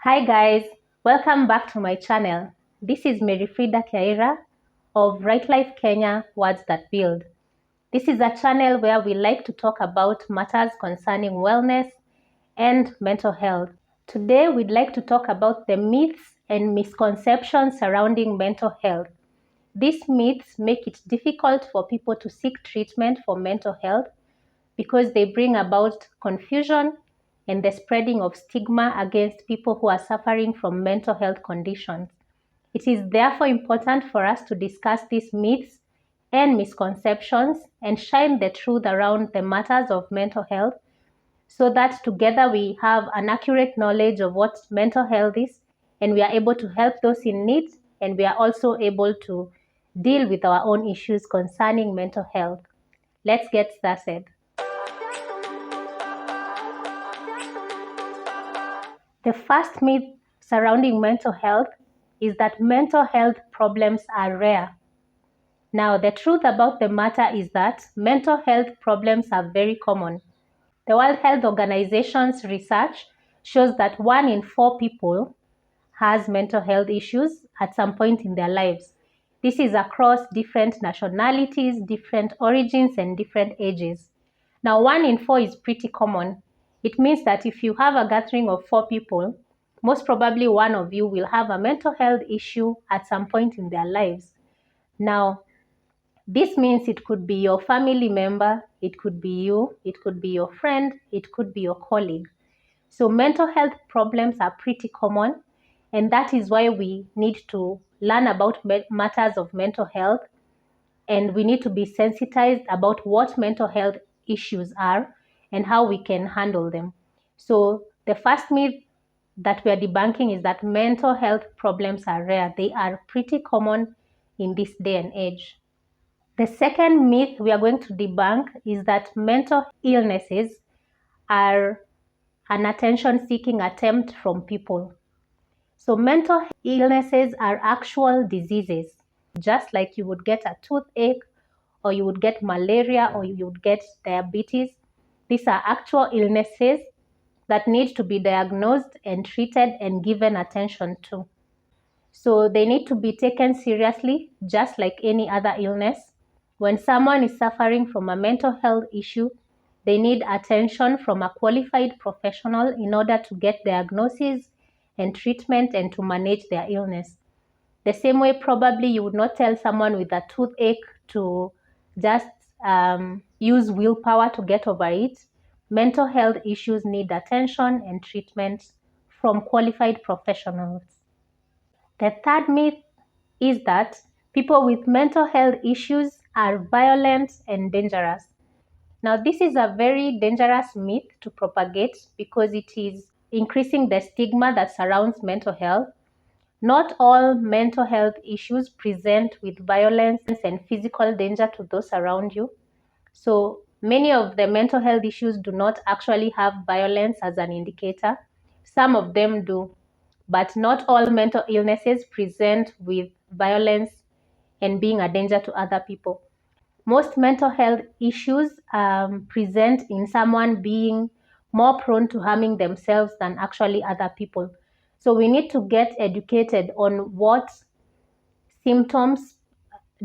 Hi guys, welcome back to my channel. This is Mary Frida Kiaira of Write Life Kenya Words That Build. This is a channel where we like to talk about matters concerning wellness and mental health. Today we'd like to talk about the myths and misconceptions surrounding mental health. These myths make it difficult for people to seek treatment for mental health because they bring about confusion and the spreading of stigma against people who are suffering from mental health conditions. It is therefore important for us to discuss these myths and misconceptions and shine the truth around the matters of mental health so that together we have an accurate knowledge of what mental health is and we are able to help those in need, and we are also able to deal with our own issues concerning mental health. Let's get started. The first myth surrounding mental health is that mental health problems are rare. Now, the truth about the matter is that mental health problems are very common. The World Health Organization's research shows that 1 in 4 people has mental health issues at some point in their lives. This is across different nationalities, different origins, and different ages. Now, 1 in 4 is pretty common. It means that if you have a gathering of 4 people, most probably one of you will have a mental health issue at some point in their lives. Now, this means it could be your family member, it could be you, it could be your friend, it could be your colleague. So mental health problems are pretty common, and that is why we need to learn about matters of mental health, and we need to be sensitized about what mental health issues are and how we can handle them. So the first myth that we are debunking is that mental health problems are rare. They are pretty common in this day and age. The second myth we are going to debunk is that mental illnesses are an attention-seeking attempt from people. So mental illnesses are actual diseases, just like you would get a toothache, or you would get malaria, or you would get diabetes. These are actual illnesses that need to be diagnosed and treated and given attention to. So they need to be taken seriously, just like any other illness. When someone is suffering from a mental health issue, they need attention from a qualified professional in order to get diagnosis and treatment and to manage their illness. The same way, probably you would not tell someone with a toothache to just use willpower to get over it. Mental health issues need attention and treatment from qualified professionals. The third myth is that people with mental health issues are violent and dangerous. Now, this is a very dangerous myth to propagate because it is increasing the stigma that surrounds mental health. Not all mental health issues present with violence and physical danger to those around you. So many of the mental health issues do not actually have violence as an indicator. Some of them do, but not all mental illnesses present with violence and being a danger to other people. Most mental health issues present in someone being more prone to harming themselves than actually other people. So we need to get educated on what symptoms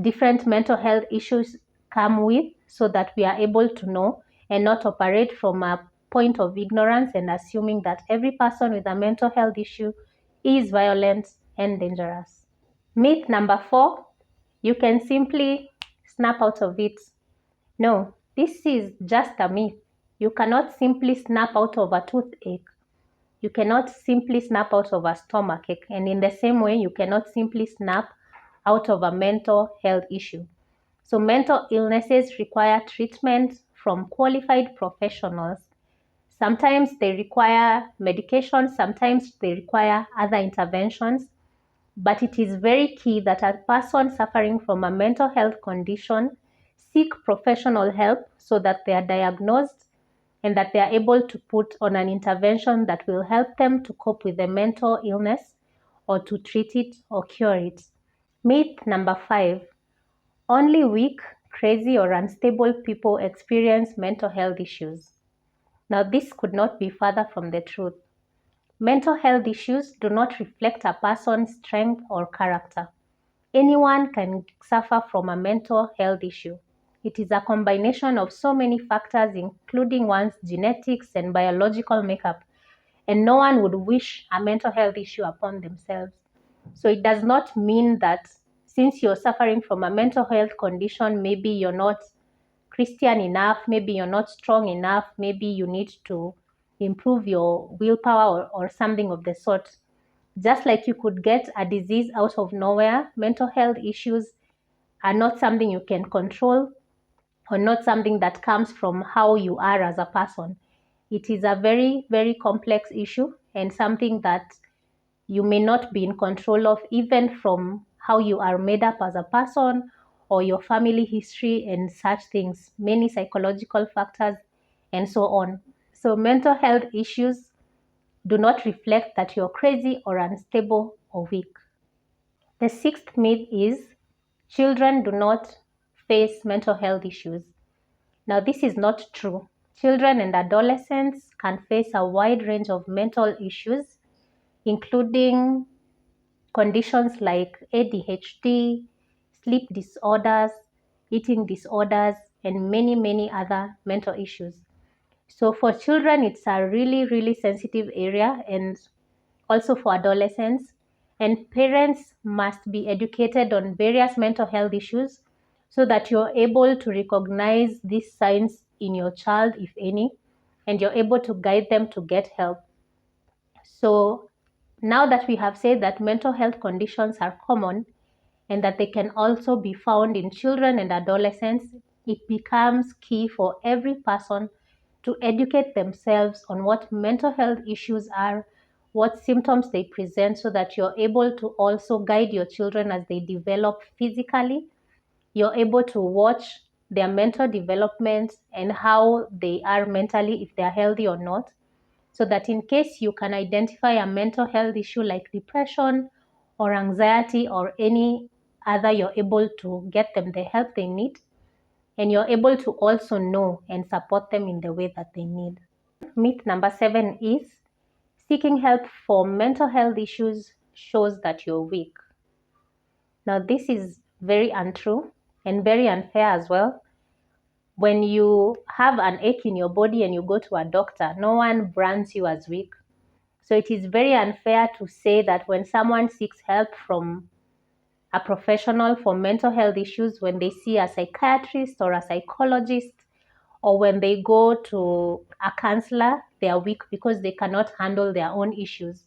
different mental health issues come with so that we are able to know and not operate from a point of ignorance and assuming that every person with a mental health issue is violent and dangerous. Myth number 4, you can simply snap out of it. No, this is just a myth. You cannot simply snap out of a toothache. You cannot simply snap out of a stomachache. And in the same way, you cannot simply snap out of a mental health issue. So mental illnesses require treatment from qualified professionals. Sometimes they require medication, sometimes they require other interventions. But it is very key that a person suffering from a mental health condition seek professional help so that they are diagnosed and that they are able to put on an intervention that will help them to cope with the mental illness or to treat it or cure it. Myth number 5, only weak, crazy, or unstable people experience mental health issues. Now, this could not be further from the truth. Mental health issues do not reflect a person's strength or character. Anyone can suffer from a mental health issue. It is a combination of so many factors, including one's genetics and biological makeup, and no one would wish a mental health issue upon themselves. So it does not mean that since you're suffering from a mental health condition, maybe you're not Christian enough, maybe you're not strong enough, maybe you need to improve your willpower or something of the sort. Just like you could get a disease out of nowhere, mental health issues are not something you can control or not something that comes from how you are as a person. It is a very, very complex issue and something that you may not be in control of, even from how you are made up as a person or your family history and such things, many psychological factors, and so on. So, mental health issues do not reflect that you're crazy or unstable or weak. The sixth myth is children do not face mental health issues. Now, this is not true. Children and adolescents can face a wide range of mental issues, including conditions like ADHD, sleep disorders, eating disorders, and many, many other mental issues. So for children, it's a really, really sensitive area, and also for adolescents. And parents must be educated on various mental health issues so that you're able to recognize these signs in your child, if any, and you're able to guide them to get help. So now that we have said that mental health conditions are common and that they can also be found in children and adolescents, it becomes key for every person to educate themselves on what mental health issues are, what symptoms they present, so that you're able to also guide your children as they develop physically. You're able to watch their mental development and how they are mentally, if they're healthy or not, so that in case you can identify a mental health issue like depression or anxiety or any other, you're able to get them the help they need, and you're able to also know and support them in the way that they need. Myth number 7 is seeking help for mental health issues shows that you're weak. Now, this is very untrue and very unfair as well. When you have an ache in your body and you go to a doctor, no one brands you as weak. So it is very unfair to say that when someone seeks help from a professional for mental health issues, when they see a psychiatrist or a psychologist, or when they go to a counselor, they are weak because they cannot handle their own issues.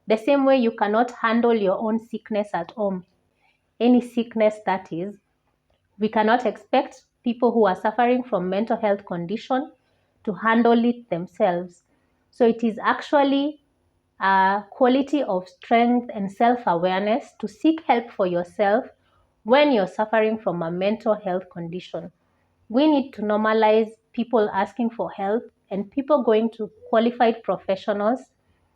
The same way you cannot handle your own sickness at home, any sickness that is, we cannot expect people who are suffering from mental health condition to handle it themselves. So it is actually a quality of strength and self-awareness to seek help for yourself when you're suffering from a mental health condition. We need to normalize people asking for help and people going to qualified professionals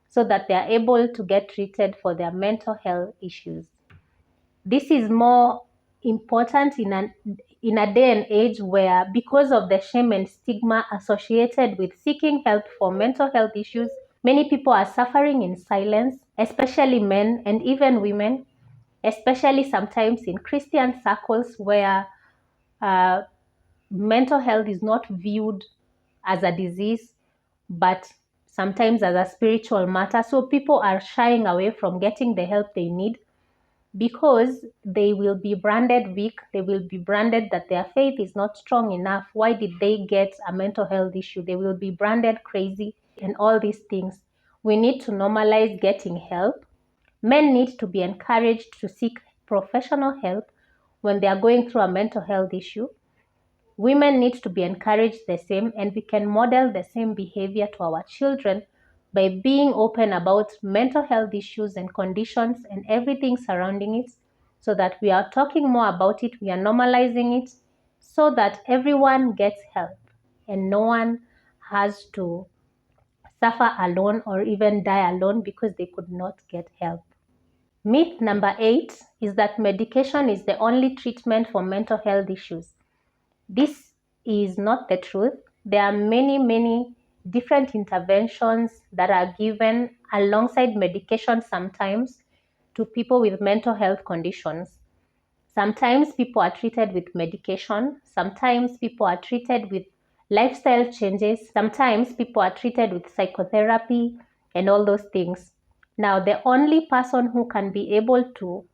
so that they are able to get treated for their mental health issues. This is more important in a day and age where, because of the shame and stigma associated with seeking help for mental health issues, many people are suffering in silence, especially men and even women, especially sometimes in Christian circles where uh, mental health is not viewed as a disease, but sometimes as a spiritual matter. So people are shying away from getting the help they need because they will be branded weak. They will be branded that their faith is not strong enough. Why did they get a mental health issue? They will be branded crazy and all these things. We need to normalize getting help. Men need to be encouraged to seek professional help when they are going through a mental health issue. Women need to be encouraged the same, and we can model the same behavior to our children by being open about mental health issues and conditions and everything surrounding it, so that we are talking more about it, we are normalizing it, so that everyone gets help and no one has to suffer alone or even die alone because they could not get help. Myth number 8 is that medication is the only treatment for mental health issues. This is not the truth. There are many, many different interventions that are given alongside medication sometimes to people with mental health conditions. Sometimes people are treated with medication. Sometimes people are treated with lifestyle changes. Sometimes people are treated with psychotherapy and all those things. Now, the only person who can be able to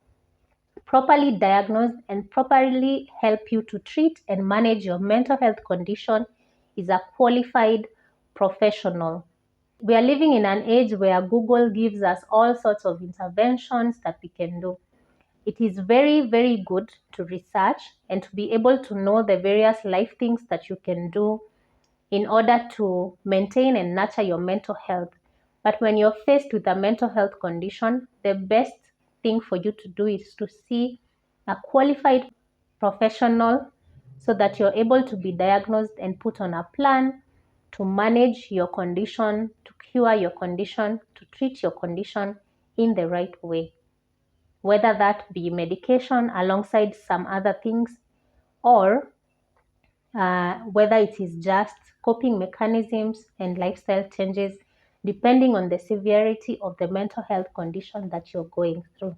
properly diagnose and properly help you to treat and manage your mental health condition is a qualified professional. We are living in an age where Google gives us all sorts of interventions that we can do. It is very, very good to research and to be able to know the various life things that you can do in order to maintain and nurture your mental health. But when you're faced with a mental health condition, the best thing for you to do is to see a qualified professional so that you're able to be diagnosed and put on a plan to manage your condition, to cure your condition, to treat your condition in the right way. Whether that be medication alongside some other things, or whether it is just coping mechanisms and lifestyle changes, depending on the severity of the mental health condition that you're going through.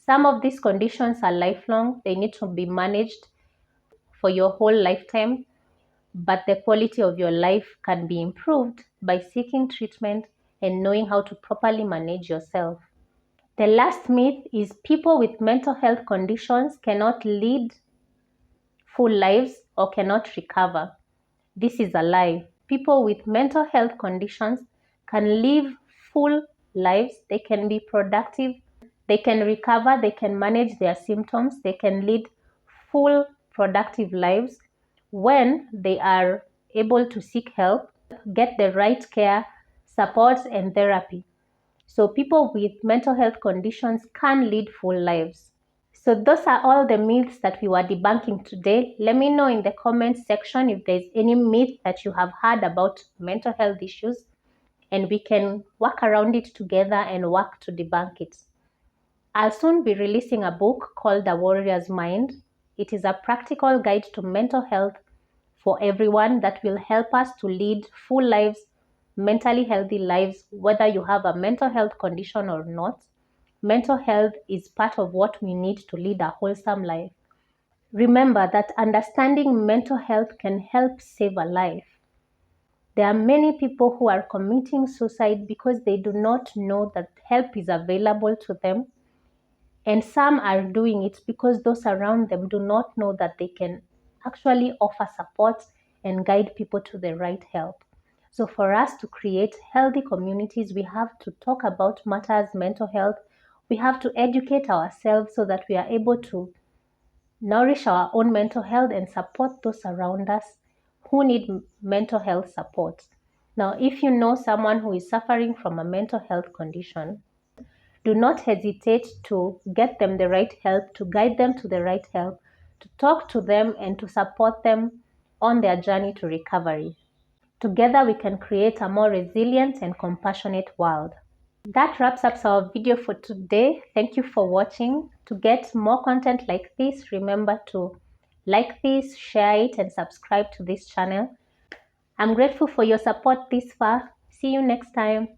Some of these conditions are lifelong, they need to be managed for your whole lifetime, but the quality of your life can be improved by seeking treatment and knowing how to properly manage yourself. The last myth is people with mental health conditions cannot lead full lives or cannot recover. This is a lie. People with mental health conditions can live full lives, they can be productive, they can recover, they can manage their symptoms, they can lead full productive lives when they are able to seek help, get the right care, support, and therapy. So people with mental health conditions can lead full lives. So those are all the myths that we were debunking today. Let me know in the comments section if there's any myth that you have heard about mental health issues, and we can work around it together and work to debunk it. I'll soon be releasing a book called The Warrior's Mind. It is a practical guide to mental health for everyone that will help us to lead full lives, mentally healthy lives, whether you have a mental health condition or not. Mental health is part of what we need to lead a wholesome life. Remember that understanding mental health can help save a life. There are many people who are committing suicide because they do not know that help is available to them. And some are doing it because those around them do not know that they can actually offer support and guide people to the right help. So for us to create healthy communities, we have to talk about matters mental health. We have to educate ourselves so that we are able to nourish our own mental health and support those around us who need mental health support. Now, if you know someone who is suffering from a mental health condition, do not hesitate to get them the right help, to guide them to the right help, to talk to them and to support them on their journey to recovery. Together, we can create a more resilient and compassionate world. That wraps up our video for today. Thank you for watching. To get more content like this, remember to like this, share it, and subscribe to this channel. I'm grateful for your support this far. See you next time.